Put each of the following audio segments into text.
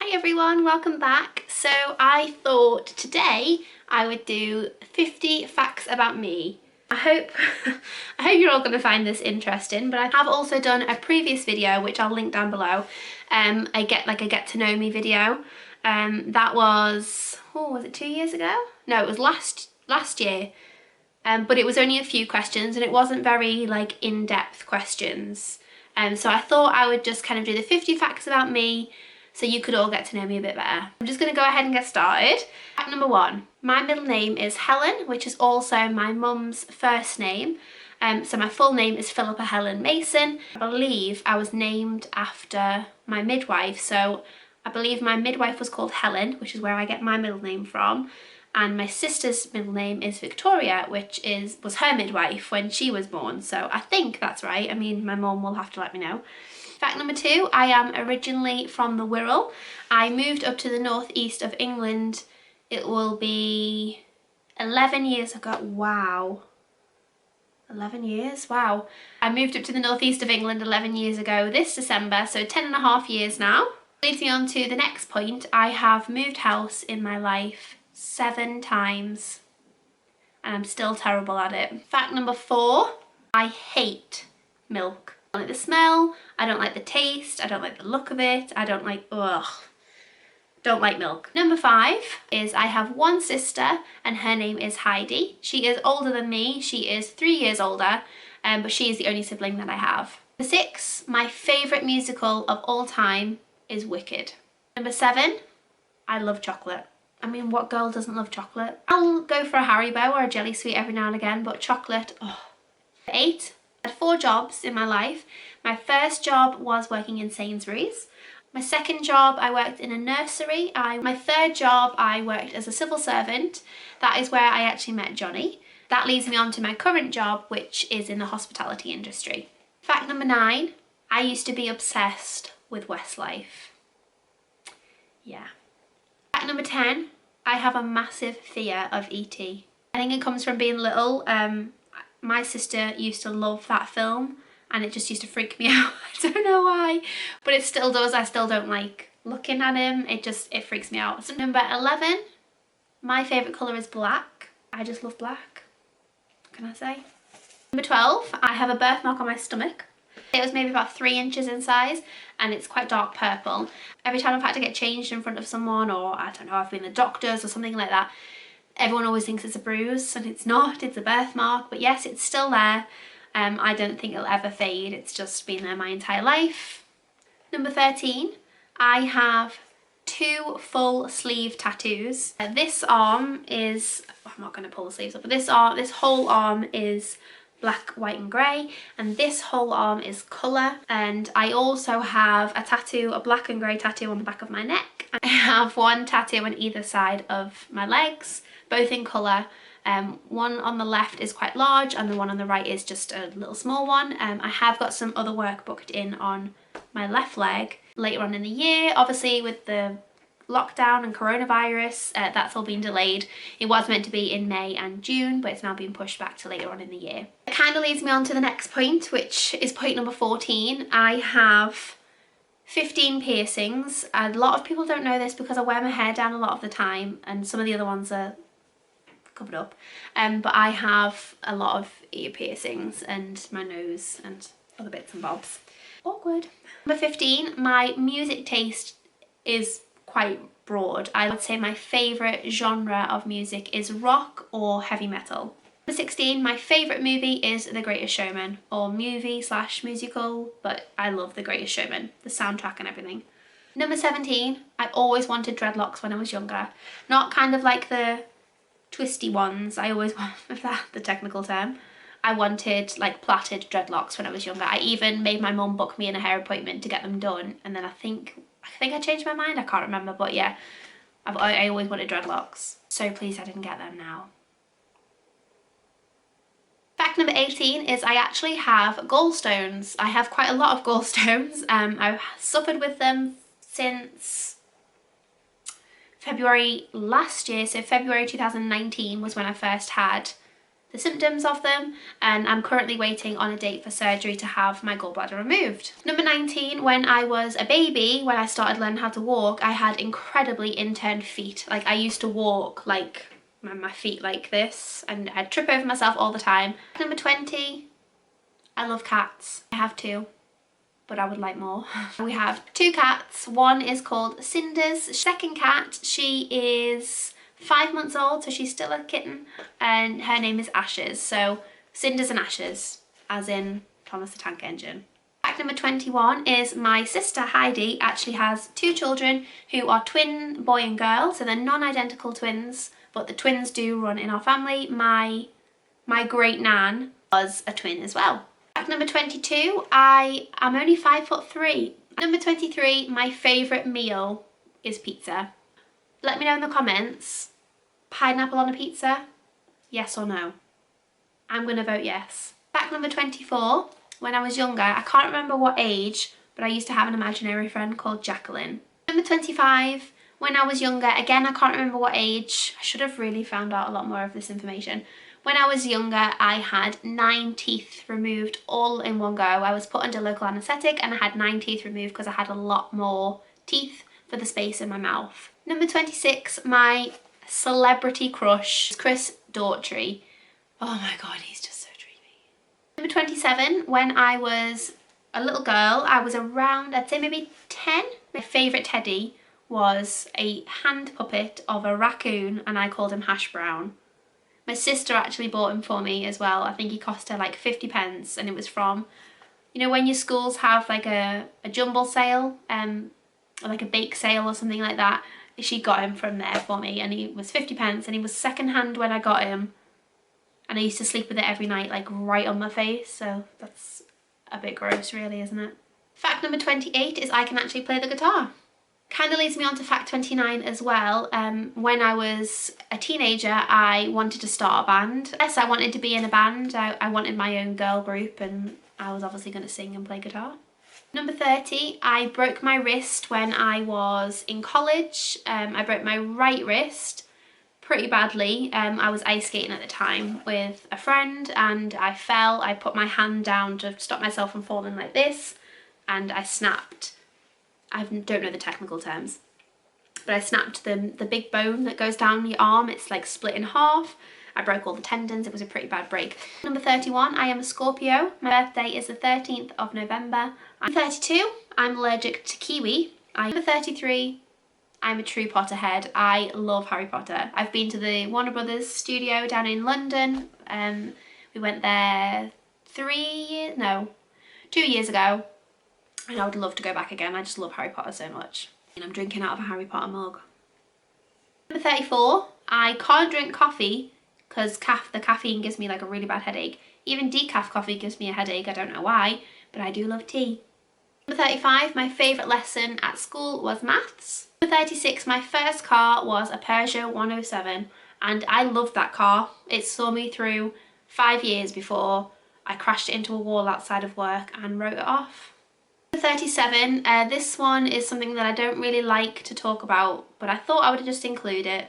Hi everyone, welcome back. So I thought today I would do 50 facts about me. I hope you're all going to find this interesting, but I have also done a previous video which I'll link down below. A get to know me video. That was, was it 2 years ago? No, it was last year. But it was only a few questions and it wasn't very like in-depth questions. So I thought I would just kind of do the 50 facts about me so you could all get to know me a bit better. I'm just going to go ahead and get started. Fact number 1. My middle name is Helen, which is also my mum's first name. So my full name is Philippa Helen Mason. I believe I was named after my midwife. So I believe my midwife was called Helen, which is where I get my middle name from. And my sister's middle name is Victoria, which was her midwife when she was born. So I think that's right. I mean, my mum will have to let me know. Fact number 2, I am originally from the Wirral. I moved up to the northeast of England. It will be 11 years ago. Wow. 11 years? Wow. I moved up to the northeast of England 11 years ago this December, so 10.5 years now. Leads me on to the next point. I have moved house in my life 7 times and I'm still terrible at it. Fact number 4, I hate milk. I don't like the smell, I don't like the taste, I don't like the look of it, I don't like milk. Number 5 is I have one sister and her name is Heidi. She is older than me, she is 3 years older, but she is the only sibling that I have. Number 6, my favourite musical of all time is Wicked. Number 7, I love chocolate. I mean, what girl doesn't love chocolate? I'll go for a Haribo or a jelly sweet every now and again, but chocolate, oh. 8, I had 4 jobs in my life. My first job was working in Sainsbury's. My second job, I worked in a nursery. My third job, I worked as a civil servant. That is where I actually met Johnny. That leads me on to my current job, which is in the hospitality industry. Fact number 9, I used to be obsessed with Westlife. Yeah. Fact number 10, I have a massive fear of E.T. I think it comes from being little. My sister used to love that film and it just used to freak me out. I don't know why, but it still does. I still don't like looking at him. It freaks me out. So number 11, my favourite colour is black. I just love black. What can I say? Number 12, I have a birthmark on my stomach. It was maybe about 3 inches in size and it's quite dark purple. Every time I've had to get changed in front of someone, or I don't know, I've been to the doctors or something like that, everyone always thinks it's a bruise and it's not, it's a birthmark. But yes, it's still there. I don't think it'll ever fade. It's just been there my entire life. Number 13, I have 2 full sleeve tattoos. This arm is, I'm not going to pull the sleeves up, but this whole arm is black, white and grey, and this whole arm is colour. And I also have a tattoo, a black and grey tattoo on the back of my neck. I have 1 tattoo on either side of my legs, both in colour. One on the left is quite large and the one on the right is just a little small one. I have got some other work booked in on my left leg later on in the year. Obviously with the lockdown and coronavirus, that's all been delayed. It was meant to be in May and June, but it's now been pushed back to later on in the year. It kind of leads me on to the next point, which is point number 14. I have 15 piercings. A lot of people don't know this because I wear my hair down a lot of the time and some of the other ones are covered up. But I have a lot of ear piercings and my nose and other bits and bobs. Awkward. Number 15, my music taste is quite broad. I would say my favourite genre of music is rock or heavy metal. Number 16, my favourite movie is The Greatest Showman, or movie/musical, but I love The Greatest Showman, the soundtrack and everything. Number 17, I always wanted dreadlocks when I was younger. Not kind of like the twisty ones. I always want, if that's the technical term, I wanted like plaited dreadlocks when I was younger. I even made my mum book me in a hair appointment to get them done, and then I think I changed my mind. I can't remember, but yeah, I always wanted dreadlocks. So pleased I didn't get them now. Fact number 18 is I actually have gallstones. I have quite a lot of gallstones. I've suffered with them since February last year. So February 2019 was when I first had the symptoms of them, and I'm currently waiting on a date for surgery to have my gallbladder removed. Number 19, when I was a baby, when I started learning how to walk, I had incredibly inturned feet. Like, I used to walk like my feet like this, and I'd trip over myself all the time. Number 20, I love cats. I have 2, but I would like more. We have 2 cats. One is called Cinders. Second cat, she is 5 months old, so she's still a kitten, and her name is Ashes. So Cinders and Ashes, as in Thomas the Tank Engine. Fact number 21 is my sister Heidi actually has 2 children who are twin boy and girl, so they're non-identical twins, but the twins do run in our family. My great nan was a twin as well. Fact number 22, I am only 5'3". Number 23, my favourite meal is pizza. Let me know in the comments, pineapple on a pizza, yes or no? I'm going to vote yes. Fact number 24, when I was younger, I can't remember what age, but I used to have an imaginary friend called Jacqueline. Number 25, when I was younger, again I can't remember what age, I should have really found out a lot more of this information. When I was younger, I had 9 teeth removed all in one go. I was put under local anaesthetic and I had 9 teeth removed because I had a lot more teeth for the space in my mouth. Number 26, my celebrity crush is Chris Daughtry. Oh my god, he's just so dreamy. Number 27, when I was a little girl, I was around, I'd say maybe 10. My favourite teddy was a hand puppet of a raccoon, and I called him Hash Brown. My sister actually bought him for me as well. I think he cost her like 50 pence, and it was from, you know, when your schools have like a jumble sale, or like a bake sale or something like that. She got him from there for me, and he was 50 pence, and he was second hand when I got him, and I used to sleep with it every night, like right on my face, so that's a bit gross really, isn't it? Fact number 28 is I can actually play the guitar. Kind of leads me on to fact 29 as well. When I was a teenager, I wanted to start a band. Yes, I wanted to be in a band. I wanted my own girl group, and I was obviously going to sing and play guitar. Number 30, I broke my wrist when I was in college. I broke my right wrist pretty badly. I was ice skating at the time with a friend, and I fell. I put my hand down to stop myself from falling like this, and I snapped. I don't know the technical terms, but I snapped the big bone that goes down your arm. It's like split in half. I broke all the tendons. It was a pretty bad break. Number 31, I am a Scorpio. My birthday is the 13th of November. I'm 32. I'm allergic to kiwi. Number 33, I'm a true Potterhead. I love Harry Potter. I've been to the Warner Brothers studio down in London. We went there 2 years ago. And I would love to go back again. I just love Harry Potter so much. And I'm drinking out of a Harry Potter mug. Number 34, I can't drink coffee because the caffeine gives me like a really bad headache. Even decaf coffee gives me a headache. I don't know why, but I do love tea. Number 35, my favourite lesson at school was maths. Number 36, my first car was a Peugeot 107, and I loved that car. It saw me through 5 years before I crashed it into a wall outside of work and wrote it off. 37, this one is something that I don't really like to talk about, but I thought I would just include it.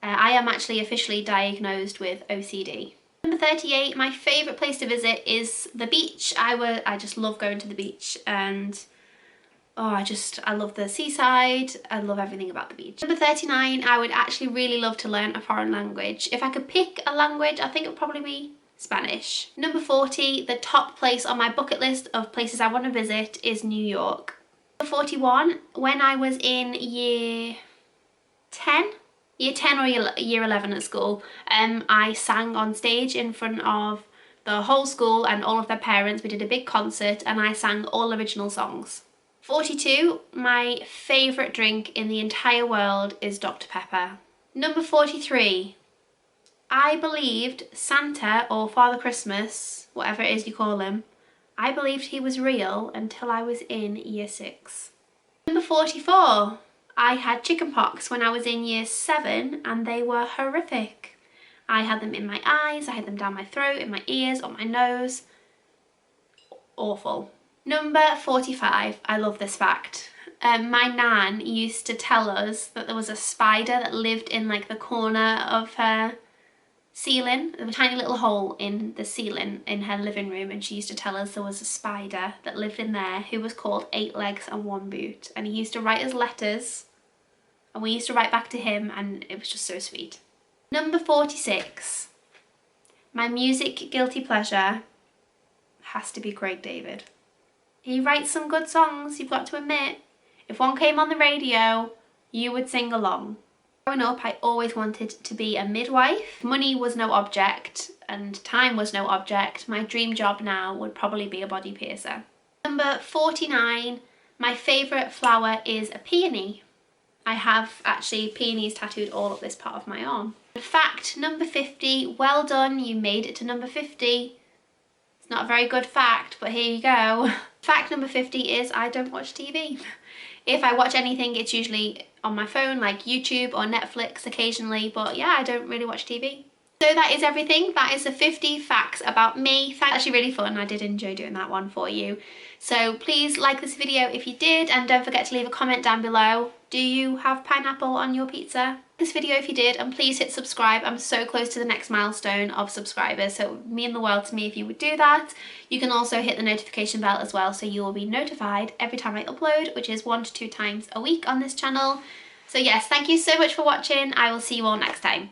I am actually officially diagnosed with OCD. Number 38, my favourite place to visit is the beach. I just love going to the beach, and I love the seaside. I love everything about the beach. Number 39, I would actually really love to learn a foreign language. If I could pick a language, I think it would probably be Spanish. Number 40, the top place on my bucket list of places I want to visit is New York. Number 41, when I was in year 10 or year 11 at school, I sang on stage in front of the whole school and all of their parents. We did a big concert and I sang all original songs. 42, my favourite drink in the entire world is Dr. Pepper. Number 43, I believed Santa or Father Christmas, whatever it is you call him, I believed he was real until I was in year 6. Number 44, I had chickenpox when I was in year 7 and they were horrific. I had them in my eyes, I had them down my throat, in my ears, on my nose. Awful. Number 45, I love this fact. My nan used to tell us that there was a spider that lived in like the corner of her ceiling. There was a tiny little hole in the ceiling in her living room, and she used to tell us there was a spider that lived in there who was called 8 Legs and 1 Boot, and he used to write us letters and we used to write back to him, and it was just so sweet. Number 46. My music guilty pleasure has to be Craig David. He writes some good songs, you've got to admit. If one came on the radio, you would sing along. Growing up, I always wanted to be a midwife. Money was no object and time was no object. My dream job now would probably be a body piercer. Number 49, my favourite flower is a peony. I have actually peonies tattooed all up this part of my arm. Fact number 50, well done, you made it to number 50. It's not a very good fact, but here you go. Fact number 50 is I don't watch TV. If I watch anything, it's usually on my phone, like YouTube or Netflix occasionally, but yeah, I don't really watch TV. So that is everything. That is the 50 facts about me. That's actually really fun. I did enjoy doing that one for you. So please like this video if you did, and don't forget to leave a comment down below. Do you have pineapple on your pizza? This video if you did, and please hit subscribe. I'm so close to the next milestone of subscribers, so it would mean the world to me if you would do that. You can also hit the notification bell as well, so you will be notified every time I upload, which is 1 to 2 times a week on this channel. So yes, thank you so much for watching. I will see you all next time.